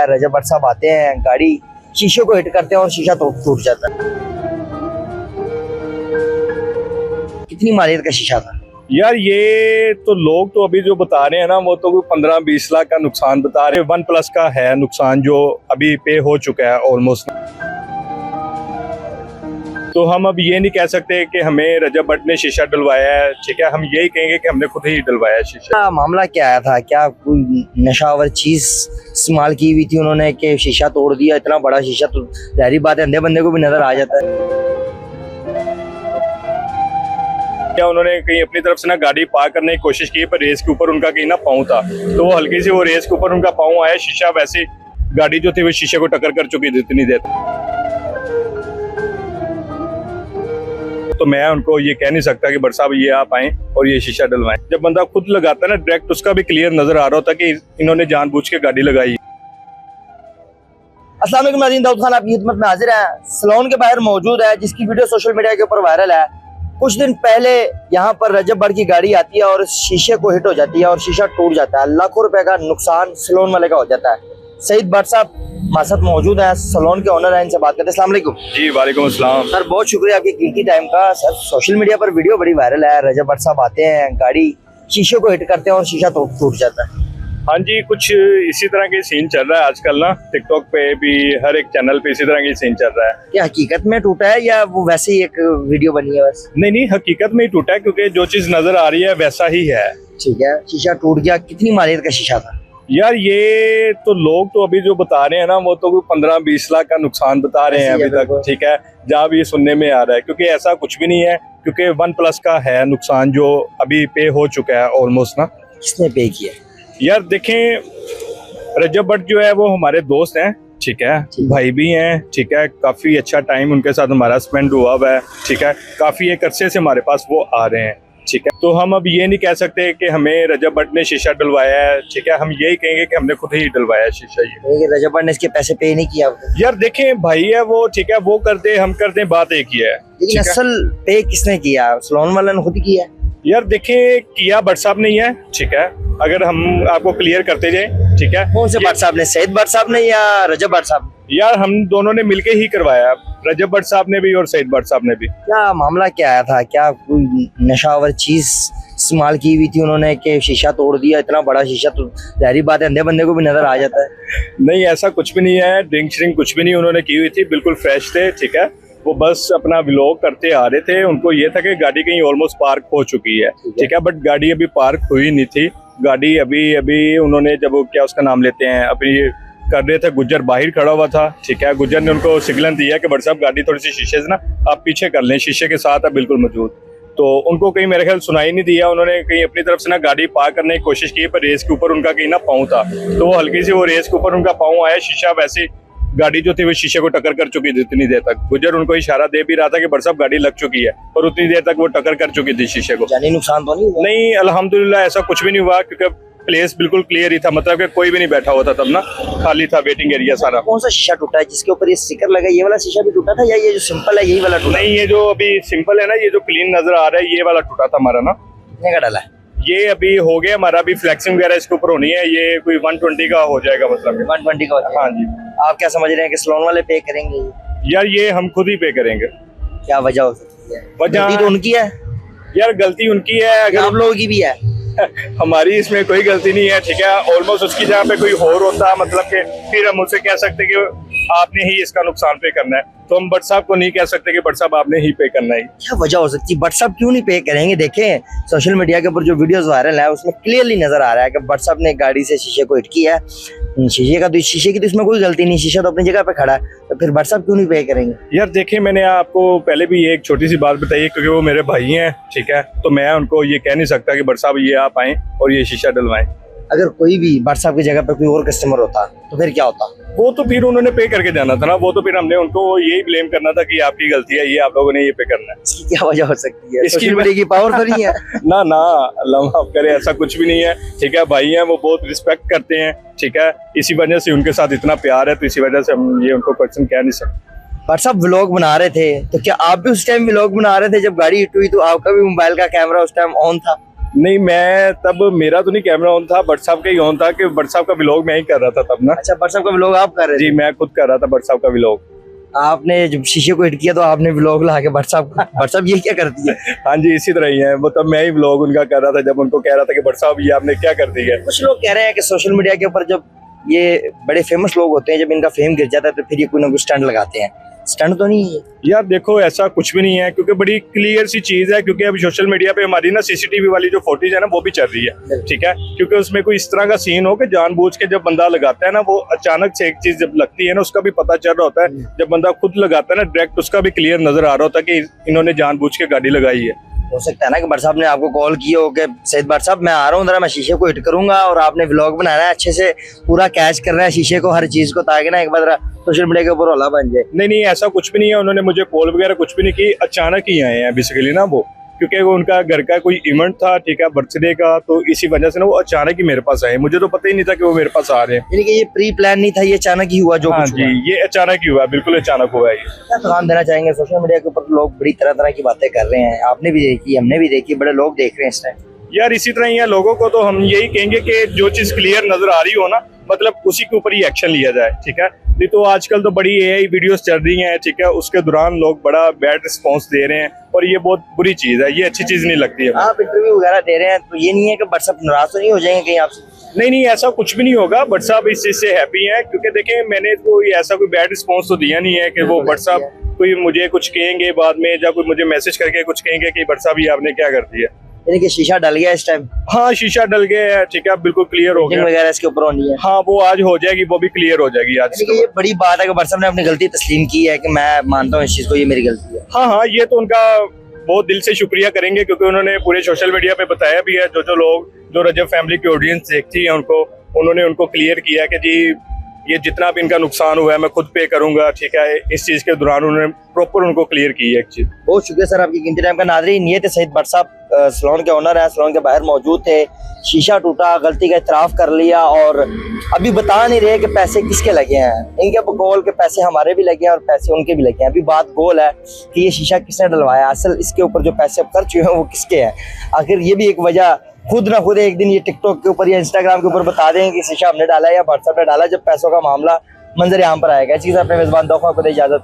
रजब भट्ट साहब आते हैं, गाड़ी शीशे को हिट करते हैं और शीशा टूट जाता है। कितनी मालियत का शीशा था यार? ये तो लोग तो अभी जो बता रहे हैं ना, वो तो 15-20 लाख का नुकसान बता रहे हैं। OnePlus का है नुकसान जो अभी पे हो चुका है ऑलमोस्ट। तो हम अब ये नहीं कह सकते कि हमें रजब भट्ट ने शीशा डलवाया है, ठीक है। हम यही कहेंगे कि हमने खुद ही डलवाया शीशा। मामला क्या आया था? क्या कोई नशावर चीज इस्तेमाल की हुई थी उन्होंने कि शीशा तोड़ दिया? इतना बड़ा शीशा तो जाहिर बात है अंधे बंदे को भी नजर आ जाता है। क्या उन्होंने कहीं अपनी तरफ से ना गाड़ी पार करने की कोशिश की, पर रेस के ऊपर उनका कहीं ना पाँव था, तो वो हल्की सी वो रेस के ऊपर उनका पाँव आया, शीशा वैसे गाड़ी जो थी वो शीशे को टक्कर कर चुकी थी इतनी देर। तो मैं उनको ये कह नहीं सकता कि भट्ट साहब ये आप आए और ये शीशा डलवाएं। जब बंदा खुद लगाता है ना डायरेक्ट, उसका भी क्लियर नजर आ रहा होता कि इन्होंने जानबूझ के गाड़ी लगाई। अस्सलाम वालेकुम नाज़रीन, दाऊद खान आपकी खिदमत में हाजिर है। सलोन के बाहर मौजूद है, जिसकी वीडियो सोशल मीडिया के ऊपर वायरल है। कुछ दिन पहले यहाँ पर रजब भट्ट की गाड़ी आती है और शीशे को हिट हो जाती है और शीशा टूट जाता है। लाखों रुपए का नुकसान सलोन वाले का हो जाता है। सईद भट्ट साहब हमारे साथ मौजूद है, सलोन के ओनर है, इनसे बात करते हैं। अस्सलाम वालेकुम। जी वालेकुम अस्सलाम। सर बहुत शुक्रिया आपके कीमती टाइम का। सर सोशल मीडिया पर वीडियो बड़ी वायरल है, रजब भट्ट साहब आते हैं, गाड़ी शीशे को हिट करते हैं और शीशा टूट जाता है। हाँ जी, कुछ इसी तरह के सीन चल रहा है आजकल ना, टिकटॉक पे भी हर एक चैनल पे इसी तरह के सीन चल रहा है। क्या हकीकत में टूटा है या वो वैसे ही एक वीडियो बनी है बस? नहीं, हकीकत में ही टूटा है, क्योंकि जो चीज नजर आ रही है वैसा ही है। ठीक है, शीशा टूट गया। कितनी मालियत का शीशा था? यार ये तो लोग तो अभी जो बता रहे हैं ना, वो तो 15-20 लाख का नुकसान बता रहे हैं अभी तक, ठीक है, जहाँ भी ये सुनने में आ रहा है। क्योंकि ऐसा कुछ भी नहीं है, क्योंकि OnePlus का है नुकसान जो अभी पे हो चुका है ऑलमोस्ट ना। किसने पे किया? यार देखें, रजब भट्ट जो है वो हमारे दोस्त हैं, ठीक है, भाई भी हैं, ठीक है। काफी अच्छा टाइम उनके साथ हमारा स्पेंड हुआ है, ठीक है। काफी एक अरसे से हमारे पास वो आ रहे हैं, ठीक है। तो हम अब ये नहीं कह सकते कि हमें रजब भट्ट ने शीशा डलवाया है, ठीक है। हम यही कहेंगे कि हमने खुद ही डलवाया शीशा। ये रजब भट्ट ने इसके पैसे पे नहीं किया? यार देखें, भाई है वो, ठीक है, वो करते हम करते बात एक ही है। लेकिन असल पे किसने किया? सलोन वाले ने खुद किया? यार देखें, किया भट्ट साहब नहीं है, ठीक है। अगर हम आपको क्लियर करते जाए, ठीक है। कौन से भट्ट साहब ने? सईद भट्ट साहब ने या रजब भट्ट साहब? यार हम दोनों ने मिलके ही करवाया, रजब भट्ट साहब ने भी और सईद भट्ट साहब ने भी। क्या मामला क्या आया था? क्या कोई नशावर चीज इस्तेमाल की हुई थी उन्होंने कि शीशा तोड़ दिया? इतना बड़ा शीशा तो जाहिर बात है अंधे बंदे को भी नजर आ जाता है। नहीं, ऐसा कुछ भी नहीं है, ड्रिंक श्रिंक कुछ भी नहीं उन्होंने की हुई थी, बिल्कुल फ्रेश थे, ठीक है। वो बस अपना व्लॉग करते आ रहे थे। उनको ये था कि गाड़ी कहीं ऑलमोस्ट पार्क हो चुकी है, ठीक है, बट गाड़ी अभी पार्क हुई नहीं थी। गाड़ी अभी उन्होंने जब क्या उसका नाम लेते हैं, अभी कर रहे थे, गुज्जर बाहर खड़ा हुआ था, ठीक है। गुज्जर ने उनको सिग्नल दिया कि भट्ट साहब गाड़ी थोड़ी सी शीशे से ना आप पीछे कर लें, शीशे के साथ है बिल्कुल मौजूद। तो उनको कहीं मेरे ख्याल सुनाई नहीं दिया। उन्होंने कहीं अपनी तरफ से ना गाड़ी पार करने की कोशिश की, पर रेस के ऊपर उनका कहीं ना पाँव था, तो वो हल्की सी वो रेस के ऊपर उनका पाँव आया, शीशा वैसे गाड़ी जो थी वो शीशे को टक्कर कर चुकी थी इतनी देर तक। गुज्जर उनको इशारा दे भी रहा था कि भट्ट साहब गाड़ी लग चुकी है, पर उतनी देर तक वो टक्कर कर चुकी थी शीशे को। जानी नुकसान तो नहीं हुआ? नहीं, अल्हम्दुलिल्लाह ऐसा कुछ भी नहीं हुआ, क्योंकि प्लेस बिल्कुल क्लियर ही था, मतलब कि कोई भी नहीं बैठा हुआ था तब ना, खाली था वेटिंग एरिया सारा। कौन सा शीशा टूटा है जिसके ऊपर ये स्टिकर लगा? ये वाला शीशा भी टूटा था या ये जो सिंपल है यही वाला टूटा? नहीं, ये जो अभी सिंपल है ना, ये जो क्लीन नजर आ रहा है, ये वाला टूटा था हमारा ना। कितने का डाला है? ये अभी हो गया हमारा, अभी फ्लैक्सिंग वगैरह इसके ऊपर होनी है, ये कोई 120 का हो जाएगा, मतलब 120 का हो जाएगा। हाँ जी। आप क्या समझ रहे हैं कि सलोन वाले पे करेंगे? यार ये हम खुद ही पे करेंगे। क्या वजह हो सकती है? वजह गलती तो उनकी है? यार गलती उनकी है, अगर आप लोगों की भी है? हमारी इसमें कोई गलती नहीं है, ठीक है। ऑलमोस्ट उसकी जगह पे कोई और होता, मतलब कि फिर हम उससे कह सकते कि आपने ही इसका नुकसान पे करना है, तो हम भट्ट साहब को नहीं कह सकते कि भट्ट साहब आपने ही पे करना है। क्या वजह हो सकती है? भट्ट साहब क्यों नहीं पे करेंगे? देखें सोशल मीडिया के ऊपर जो वीडियोस वायरल है उसमें क्लियरली नजर आ रहा है कि भट्ट साहब ने गाड़ी से शीशे को हिट किया है। शीशे की तो इसमें कोई गलती नहीं, शीशा तो अपनी जगह पे खड़ा है, तो फिर भट्ट साहब क्यों नहीं पे करेंगे? यार देखिए, मैंने आपको पहले भी ये एक छोटी सी बात बताई, क्योंकि वो मेरे भाई हैं, ठीक है, तो मैं उनको ये कह नहीं सकता कि भट्ट साहब ये आप आए और ये शीशा डलवाएं। अगर कोई भी भट्ट साहब की जगह पे कोई और कस्टमर होता तो फिर क्या होता? वो तो फिर उन्होंने पे करके जाना था ना, वो तो फिर हमने उनको यही ब्लेम करना था कि आपकी गलती है, ये आप लोगों ने ये पे करना है। इसकी क्या वजह हो सकती है? इसकी बड़ी की पावर तो नहीं है? ना अल्लाह माफ करे, ऐसा कुछ भी नहीं है, ठीक है। भाई हैं वो, बहुत रिस्पेक्ट करते हैं, ठीक है, इसी वजह से उनके साथ इतना प्यार है, तो इसी वजह से हम ये उनको क्वेश्चन कह नहीं सकते। भट्ट साहब व्लॉग बना रहे थे, तो क्या आप भी उस टाइम व्लॉग बना रहे थे जब गाड़ी हिट हुई? तो आपका भी मोबाइल का कैमरा उस टाइम ऑन था? नहीं, मैं तब मेरा तो नहीं कैमरा ऑन था, बट साहब का ही ऑन था कि बट साहब का व्लॉग मैं ही कर रहा था तब ना। अच्छा, व्हाट्सएप का व्लॉग आप कर रहे जी थे? मैं खुद कर रहा था बट साहब का व्लॉग। आपने जब शीशे को हिट किया तो आपने व्लॉग ला के व्हाट्सएप का, व्हाट्सएप ये क्या करती है? हाँ जी, इसी तरह ही है वो। तब मैं ही व्लॉग उनका कर रहा था जब उनको कह रहा था कि बट साहब ये आपने क्या कर दिया। कुछ लोग कह रहे हैं कि सोशल मीडिया के ऊपर जब ये बड़े फेमस लोग होते हैं, जब इनका फेम गिर जाता है तो फिर ये कोई ना कुछ स्टंट लगाते हैं। स्टंट तो नहीं है? यार देखो, ऐसा कुछ भी नहीं है, क्योंकि बड़ी क्लियर सी चीज है। क्योंकि अभी सोशल मीडिया पे हमारी ना सीसीटीवी वाली जो फुटेज है ना वो भी चल रही है, ठीक है। क्योंकि उसमें कोई इस तरह का सीन हो कि जानबूझ के जब बंदा लगाता है ना, वो अचानक से एक चीज जब लगती है ना, उसका भी पता चल रहा होता है। जब बंदा खुद लगाता है ना डायरेक्ट, उसका भी क्लियर नजर आ रहा होता है कि इन्होंने जानबूझ के गाड़ी लगाई है। हो सकता है ना कि भट्ट साहब ने आपको कॉल किया हो कि सैयद भट्ट साहब मैं आ रहा हूँ, जरा मैं शीशे को हिट करूंगा, और आपने व्लॉग बनाना है अच्छे से, पूरा कैच करना है शीशे को, हर चीज को, ताकि ना एक बार सोशल मीडिया के ऊपर होला बन जाए। नहीं नहीं, ऐसा कुछ भी नहीं है। उन्होंने मुझे कॉल वगैरह कुछ भी नहीं की, अचानक ही आए हैं बेसिकली ना वो। क्योंकि वो उनका घर का कोई इवेंट था, ठीक है, बर्थडे का, तो इसी वजह से ना वो अचानक ही मेरे पास आए। मुझे तो पता ही नहीं था कि वो मेरे पास आ रहे हैं। यानी कि ये प्री प्लान नहीं था, ये अचानक ही हुआ जो हाँ कुछ जी, हुआ। ये अचानक ही हुआ, बिल्कुल अचानक हुआ है ये। क्या पैगाम देना चाहेंगे? सोशल मीडिया के ऊपर लोग बड़ी तरह तरह की बातें कर रहे हैं, आपने भी देखी, हमने भी देखी, बड़े लोग देख रहे हैं इस टाइम। यार इसी तरह ही है, लोगों को तो हम यही कहेंगे कि जो चीज क्लियर नजर आ रही हो ना, मतलब उसी के ऊपर ही एक्शन लिया जाए, ठीक है। नहीं तो आजकल तो बड़ी एआई वीडियोस चल रही हैं, ठीक है, उसके दौरान लोग बड़ा बैड रिस्पॉन्स दे रहे हैं, और ये बहुत बुरी चीज है, ये अच्छी चीज नहीं लगती है। आप इंटरव्यू वगैरह दे रहे हैं तो ये नहीं है कि भट्ट साहब नाराज तो नहीं हो जाएंगे कहीं आपसे? नहीं नहीं, ऐसा कुछ भी नहीं होगा। बट साहब इस चीज से हैप्पी हैं, क्योंकि देखें मैंने कोई ऐसा कोई बैड रिस्पॉन्स तो दिया नहीं है कि वो बट साहब कोई मुझे कुछ कहेंगे बाद में, या कोई मुझे मैसेज करके कुछ कहेंगे कि बट साहब ये आपने क्या कर दिया। यानी कि शीशा डल गया इस टाइम, हाँ, शीशा डल गया है, ठीक है, बिल्कुल क्लियर हो गया वगैरह इसके ऊपर होनी है। हाँ, वो आज हो जाएगी, वो भी क्लियर हो जाएगी आज। यानी कि ये बड़ी बात है कि भट्ट साहब ने अपनी गलती तस्लीम की है कि मैं मानता हूँ इस चीज को, ये मेरी गलती है। हाँ हाँ, ये तो उनका बहुत दिल से शुक्रिया करेंगे, क्योंकि उन्होंने पूरे सोशल मीडिया पे बताया भी है। जो लोग जो रजब फैमिली की ऑडियंस देखती है उन्होंने उनको क्लियर किया कि जी ये जितना भी इनका नुकसान हुआ है मैं खुद पे करूंगा, ठीक है। इस चीज के दौरान उन्होंने प्रॉपर उनको क्लियर की है एक चीज। बहुत शुक्रिया सर आपकी कीमती टाइम का। नाज़रीन, ये थे सैयद भट्ट साहब, सैलून के ओनर हैं, सैलून के बाहर मौजूद थे। शीशा टूटा, गलती का इतराफ कर लिया, और अभी बता नहीं रहे कि पैसे किसके लगे हैं। इनके गोल के पैसे हमारे भी लगे हैं और पैसे उनके भी लगे हैं। अभी बात गोल है कि ये शीशा किसने डलवाया, असल इसके ऊपर जो पैसे अब खर्च हुए हैं वो किसके हैं। आखिर ये भी एक वजह खुद ना खुद एक दिन ये टिकटॉक के ऊपर या इंस्टाग्राम के ऊपर बता देंगे कि शीशा हमने डाला या भट्ट साहब ने डाला, जब पैसों का मामला मंजर आम पर आएगा। इस चीज़ अपने मेजबान दौखा को दे इजाजत।